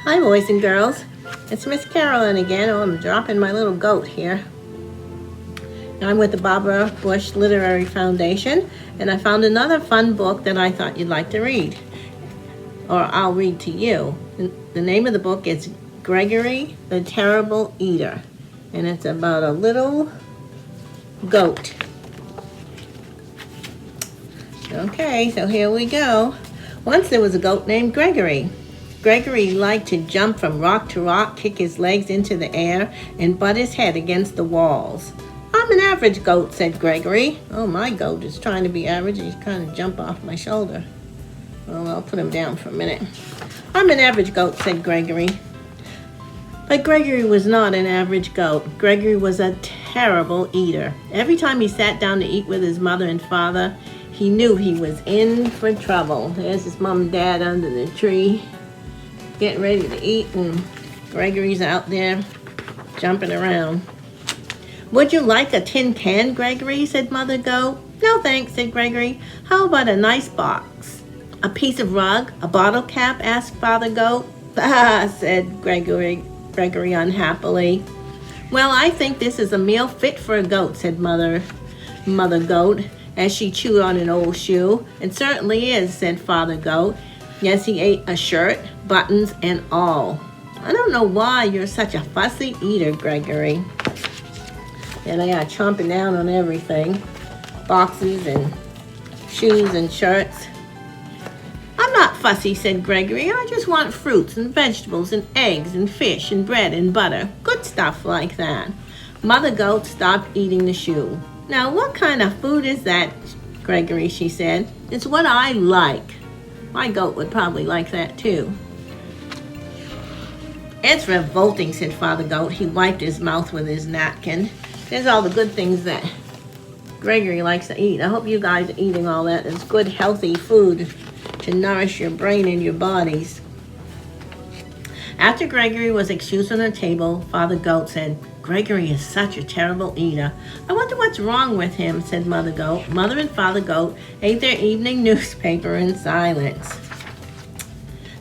Hi boys and girls, it's Miss Carolyn again. Oh, I'm dropping my little goat here. I'm with the Barbara Bush Literary Foundation, and I found another fun book that I thought you'd like to read, or I'll read to you. The name of the book is Gregory the Terrible Eater, and it's about a little goat. Okay, so here we go. Once there was a goat named Gregory. Gregory liked to jump from rock to rock, kick his legs into the air, and butt his head against the walls. I'm an average goat, said Gregory. Oh, my goat is trying to be average. He's kind of jump off my shoulder. Well, I'll put him down for a minute. I'm an average goat, said Gregory. But Gregory was not an average goat. Gregory was a terrible eater. Every time he sat down to eat with his mother and father, he knew he was in for trouble. There's his mom and dad under the tree, getting ready to eat, and Gregory's out there jumping around. Would you like a tin can, Gregory? Said Mother Goat. No thanks, said Gregory. How about a nice box? A piece of rug? A bottle cap? Asked Father Goat. Ah, said Gregory unhappily. Well, I think this is a meal fit for a goat, said Mother Goat, as she chewed on an old shoe. It certainly is, said Father Goat. Yes, he ate a shirt, buttons, and all. I don't know why you're such a fussy eater, Gregory. And they are chomping down on everything. Boxes and shoes and shirts. I'm not fussy, said Gregory. I just want fruits and vegetables and eggs and fish and bread and butter. Good stuff like that. Mother Goat stopped eating the shoe. Now, what kind of food is that, Gregory, she said. It's what I like. My goat would probably like that too. It's revolting, said Father Goat. He wiped his mouth with his napkin. There's all the good things that Gregory likes to eat. I hope you guys are eating all that. It's good, healthy food to nourish your brain and your bodies. After Gregory was excused from the table, Father Goat said, Gregory is such a terrible eater. I wonder what's wrong with him, said Mother Goat. Mother and Father Goat ate their evening newspaper in silence.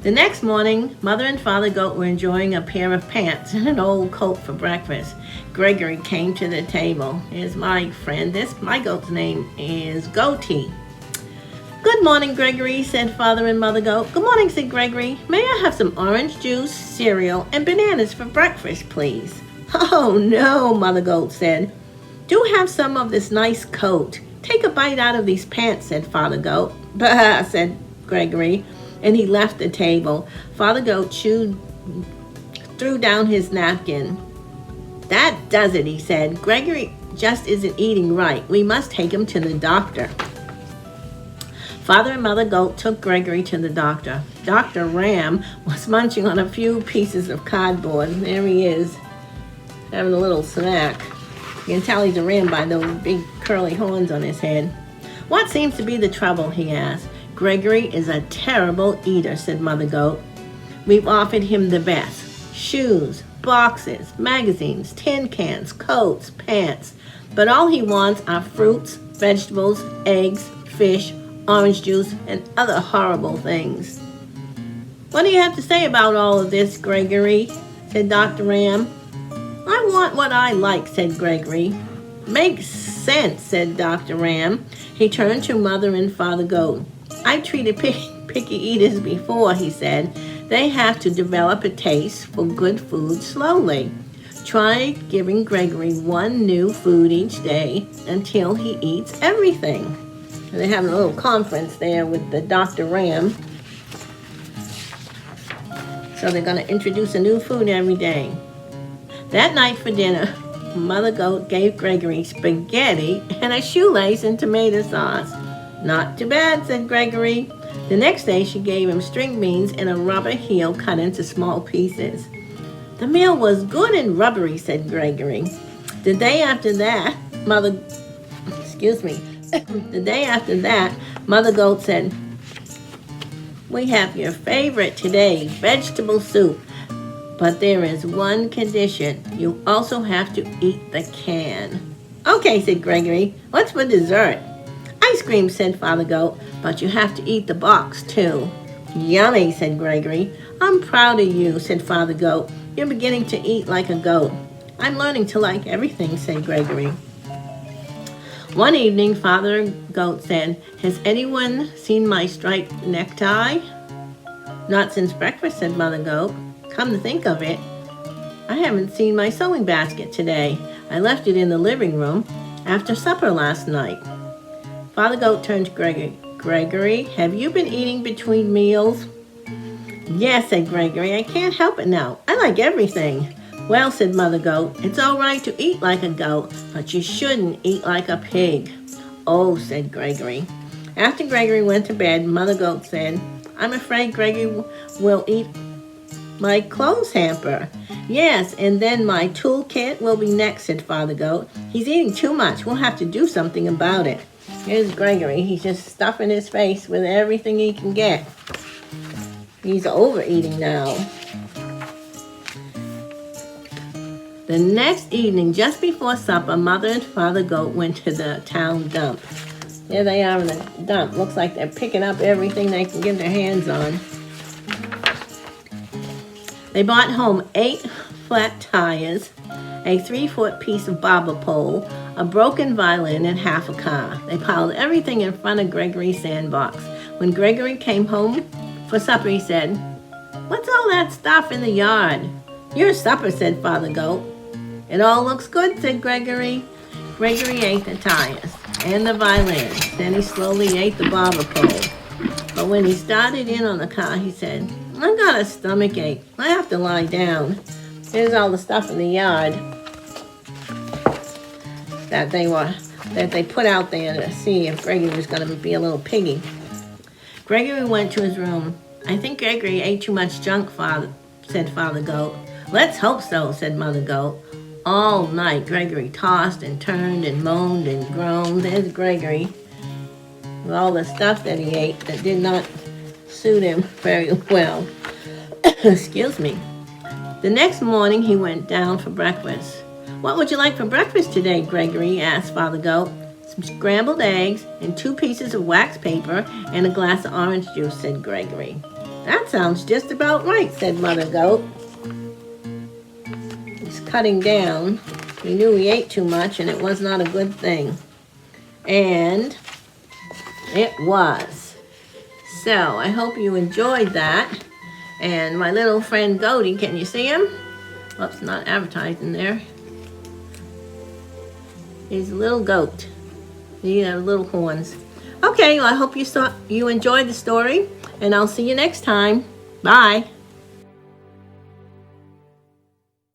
The next morning, Mother and Father Goat were enjoying a pair of pants and an old coat for breakfast. Gregory came to the table. Here's my friend. My goat's name is Goatee. Good morning, Gregory, said Father and Mother Goat. Good morning, said Gregory. May I have some orange juice, cereal, and bananas for breakfast, please? Oh, no, Mother Goat said. Do have some of this nice coat. Take a bite out of these pants, said Father Goat. Bah, said Gregory, and he left the table. Father Goat threw down his napkin. That does it, he said. Gregory just isn't eating right. We must take him to the doctor. Father and Mother Goat took Gregory to the doctor. Dr. Ram was munching on a few pieces of cardboard. There he is, having a little snack. You can tell he's a ram by those big curly horns on his head. What seems to be the trouble, he asked. Gregory is a terrible eater, said Mother Goat. We've offered him the best. Shoes, boxes, magazines, tin cans, coats, pants. But all he wants are fruits, vegetables, eggs, fish, orange juice, and other horrible things. What do you have to say about all of this, Gregory? Said Dr. Ram. I want what I like, said Gregory. Makes sense, said Dr. Ram. He turned to Mother and Father Goat. I've treated picky eaters before, he said. They have to develop a taste for good food slowly. Try giving Gregory one new food each day until he eats everything. And they're having a little conference there with the Dr. Ram. So they're going to introduce a new food every day. That night for dinner, Mother Goat gave Gregory spaghetti and a shoelace and tomato sauce. Not too bad, said Gregory. The next day she gave him string beans and a rubber heel cut into small pieces. The meal was good and rubbery, said Gregory. The day after that, Mother Goat said, we have your favorite today, vegetable soup. But there is one condition. You also have to eat the can. Okay, said Gregory. What's for dessert? Ice cream, said Father Goat, but you have to eat the box too. Yummy, said Gregory. I'm proud of you, said Father Goat. You're beginning to eat like a goat. I'm learning to like everything, said Gregory. One evening, Father Goat said, has anyone seen my striped necktie? Not since breakfast, said Mother Goat. Come to think of it, I haven't seen my sewing basket today. I left it in the living room after supper last night. Father Goat turned to Gregory. Gregory, have you been eating between meals? Yes, said Gregory. I can't help it now. I like everything. Well, said Mother Goat, it's all right to eat like a goat, but you shouldn't eat like a pig. Oh, said Gregory. After Gregory went to bed, Mother Goat said, I'm afraid Gregory will eat my clothes hamper. Yes, and then my toolkit will be next, said Father Goat. He's eating too much. We'll have to do something about it. Here's Gregory. He's just stuffing his face with everything he can get. He's overeating now. The next evening, just before supper, Mother and Father Goat went to the town dump. There they are in the dump. Looks like they're picking up everything they can get their hands on. They brought home 8 flat tires, a 3-foot piece of bobber pole, a broken violin, and half a car. They piled everything in front of Gregory's sandbox. When Gregory came home for supper, he said, What's all that stuff in the yard? Your supper, said Father Goat. It all looks good, said Gregory. Gregory ate the tires and the violin. Then he slowly ate the bobber pole. But when he started in on the car, he said, I've got a stomach ache. I have to lie down. Here's all the stuff in the yard that they put out there to see if Gregory was going to be a little piggy. Gregory went to his room. I think Gregory ate too much junk, said Father Goat. Let's hope so, said Mother Goat. All night, Gregory tossed and turned and moaned and groaned. There's Gregory with all the stuff that he ate that did not suit him very well. Excuse me. The next morning, he went down for breakfast. What would you like for breakfast today, Gregory? Asked Father Goat. Some scrambled eggs and 2 pieces of wax paper and a glass of orange juice, said Gregory. That sounds just about right, said Mother Goat. He's cutting down. He knew he ate too much and it was not a good thing. And it was. So I hope you enjoyed that. And my little friend Goaty, can you see him? Oops, not advertising there. He's a little goat. He has little horns. Okay, well, I hope you enjoyed the story, and I'll see you next time. Bye.